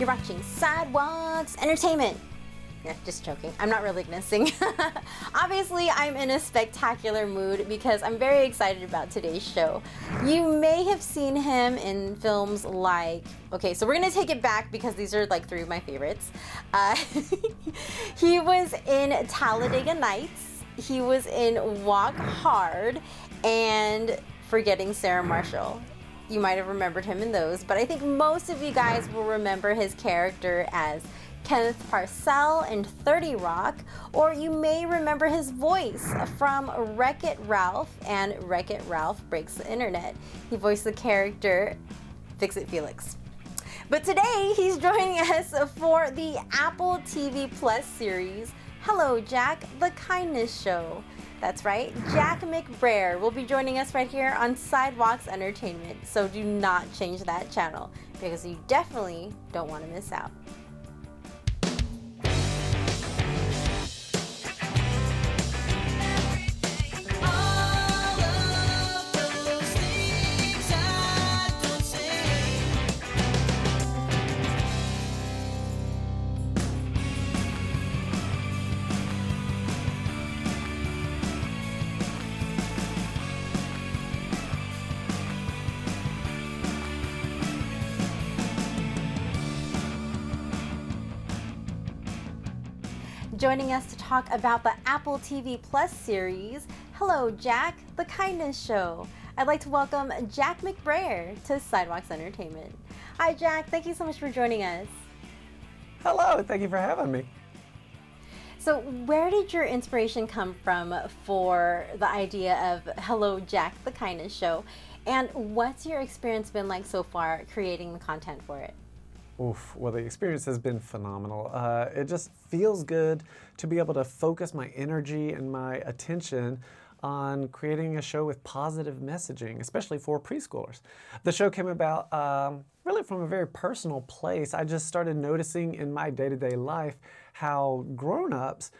You're watching Sidewalks Entertainment. Yeah, just joking. I'm not really gonna sing. Obviously, I'm in a spectacular mood because I'm very excited about today's show. You may have seen him in films like, okay, so we're gonna take it back because these are like three of my favorites. He was in Talladega Nights, he was in Walk Hard, and Forgetting Sarah Marshall. You might have remembered him in those, but I think most of you guys will remember his character as Kenneth Parcell in 30 Rock, or you may remember his voice from Wreck-It Ralph and Wreck-It Ralph Breaks the Internet. He voiced the character Fix-It Felix. But today, he's joining us for the Apple TV Plus series, Hello Jack, The Kindness Show. That's right, Jack McBrayer will be joining us right here on Sidewalks Entertainment, so do not change that channel because you definitely don't want to miss out. Joining us to talk about the Apple TV Plus series, Hello Jack, The Kindness Show. I'd like to welcome Jack McBrayer to Sidewalks Entertainment. Hi Jack, thank you so much for joining us. Hello, thank you for having me. So where did your inspiration come from for the idea of Hello Jack, The Kindness Show? And what's your experience been like so far creating the content for it? Oof, well, the experience has been phenomenal. It just feels good to be able to focus my energy and my attention on creating a show with positive messaging, especially for preschoolers. The show came about really from a very personal place. I just started noticing in my day-to-day life how grown-ups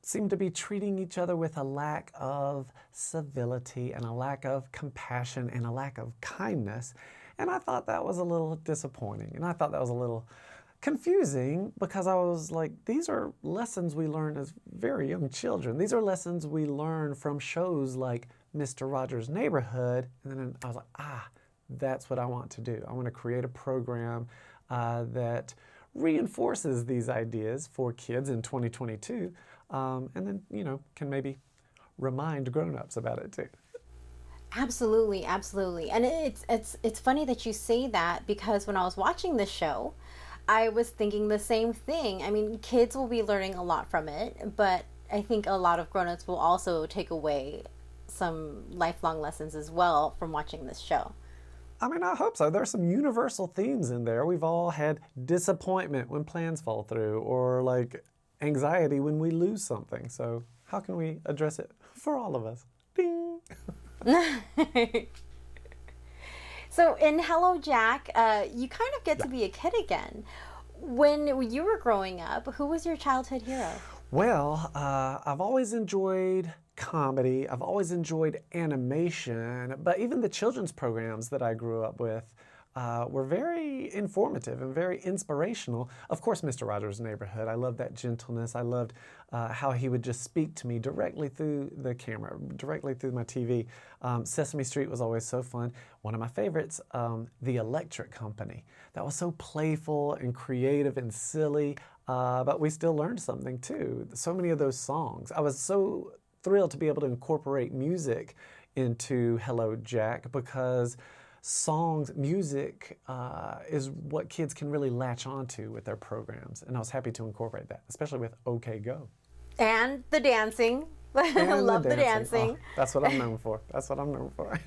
seem to be treating each other with a lack of civility and a lack of compassion and a lack of kindness. And I thought that was a little disappointing, and I thought that was a little confusing because I was like, these are lessons we learn as very young children. These are lessons we learn from shows like Mr. Rogers' Neighborhood. And then I was like, that's what I want to do. I want to create a program that reinforces these ideas for kids in 2022, and then, can maybe remind grown-ups about it too. Absolutely, absolutely. And it's funny that you say that because when I was watching the show, I was thinking the same thing. I mean, kids will be learning a lot from it, but I think a lot of grown-ups will also take away some lifelong lessons as well from watching this show. I mean, I hope so. There's some universal themes in there. We've all had disappointment when plans fall through, or like anxiety when we lose something. So how can we address it for all of us? Ding! So in Hello Jack, you kind of get to be a kid again. When you were growing up, who was your childhood hero? Well, I've always enjoyed comedy. I've always enjoyed animation, but even the children's programs that I grew up with were very informative and very inspirational. Of course, Mr. Rogers' Neighborhood. I loved that gentleness. I loved how he would just speak to me directly through the camera, directly through my TV. Sesame Street was always so fun. One of my favorites, The Electric Company. That was so playful and creative and silly, but we still learned something too. So many of those songs. I was so thrilled to be able to incorporate music into Hello Jack because music is what kids can really latch onto with their programs. And I was happy to incorporate that, especially with OK Go. And the dancing. I love the dancing. Oh, that's what I'm known for. That's what I'm known for.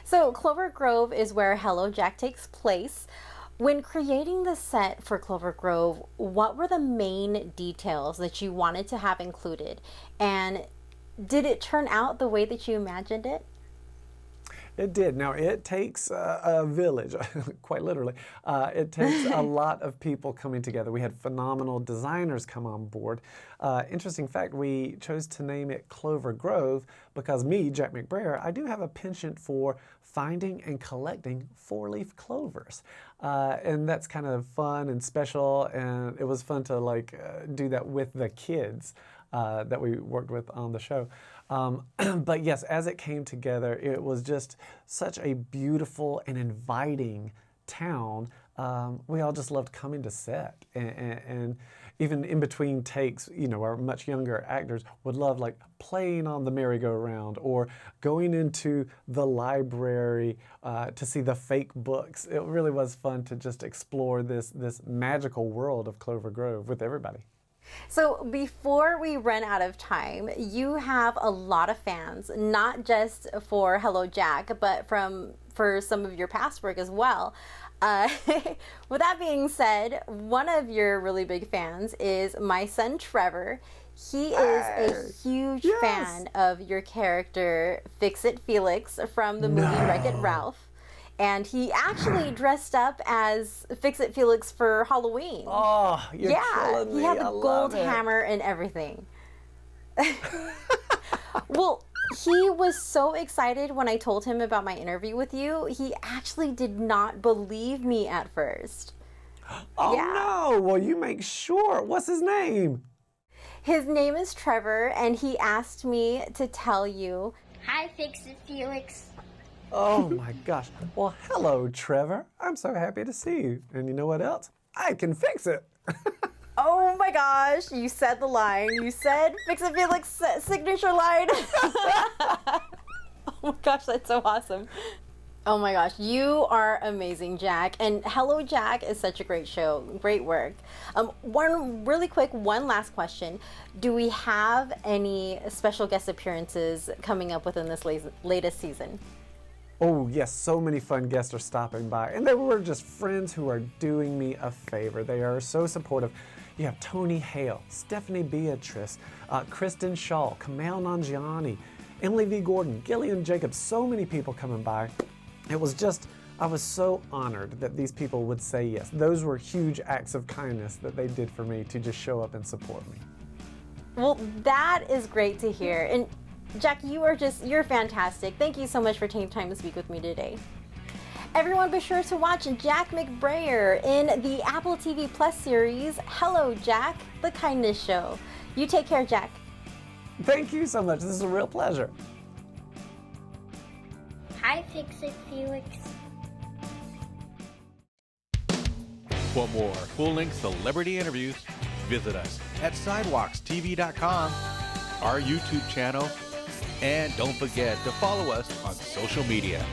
So Clover Grove is where Hello Jack takes place. When creating the set for Clover Grove, what were the main details that you wanted to have included? And did it turn out the way that you imagined it? It did. Now, it takes a village, quite literally. It takes a lot of people coming together. We had phenomenal designers come on board. Interesting fact, we chose to name it Clover Grove because me, Jack McBrayer, I do have a penchant for finding and collecting four-leaf clovers. And that's kind of fun and special, and it was fun to do that with the kids that we worked with on the show. But yes, as it came together, it was just such a beautiful and inviting town. We all just loved coming to set, and even in between takes, our much younger actors would love playing on the merry-go-round or going into the library to see the fake books. It really was fun to just explore this magical world of Clover Grove with everybody. So before we run out of time, you have a lot of fans, not just for Hello Jack, but for some of your past work as well. With that being said, one of your really big fans is my son Trevor. He is a huge fan of your character Fix-It Felix from the movie Wreck-It Ralph. And he actually dressed up as Fix-It Felix for Halloween. Oh, you're killing me. He had the gold hammer and everything. Well, he was so excited when I told him about my interview with you. He actually did not believe me at first. Oh, no. Well, you make sure. What's his name? His name is Trevor, and he asked me to tell you. Hi, Fix-It Felix. Oh my gosh. Well, hello, Trevor. I'm so happy to see you. And you know what else? I can fix it. Oh my gosh, you said the line. You said Fix-It Felix signature line. Oh my gosh, that's so awesome. Oh my gosh, you are amazing, Jack. And Hello Jack is such a great show. Great work. One last question. Do we have any special guest appearances coming up within this latest season? Oh yes, so many fun guests are stopping by, and they were just friends who are doing me a favor. They are so supportive. You have Tony Hale, Stephanie Beatrice, Kristen Shaw, Kamal Nanjiani, Emily V. Gordon, Gillian Jacobs, so many people coming by. I was so honored that these people would say yes. Those were huge acts of kindness that they did for me to just show up and support me. Well, that is great to hear. And Jack, you're fantastic. Thank you so much for taking time to speak with me today. Everyone be sure to watch Jack McBrayer in the Apple TV Plus series, Hello Jack, The Kindness Show. You take care, Jack. Thank you so much. This is a real pleasure. Hi, Fix-It Felix. For more full-length celebrity interviews, visit us at sidewalkstv.com, our YouTube channel, and don't forget to follow us on social media.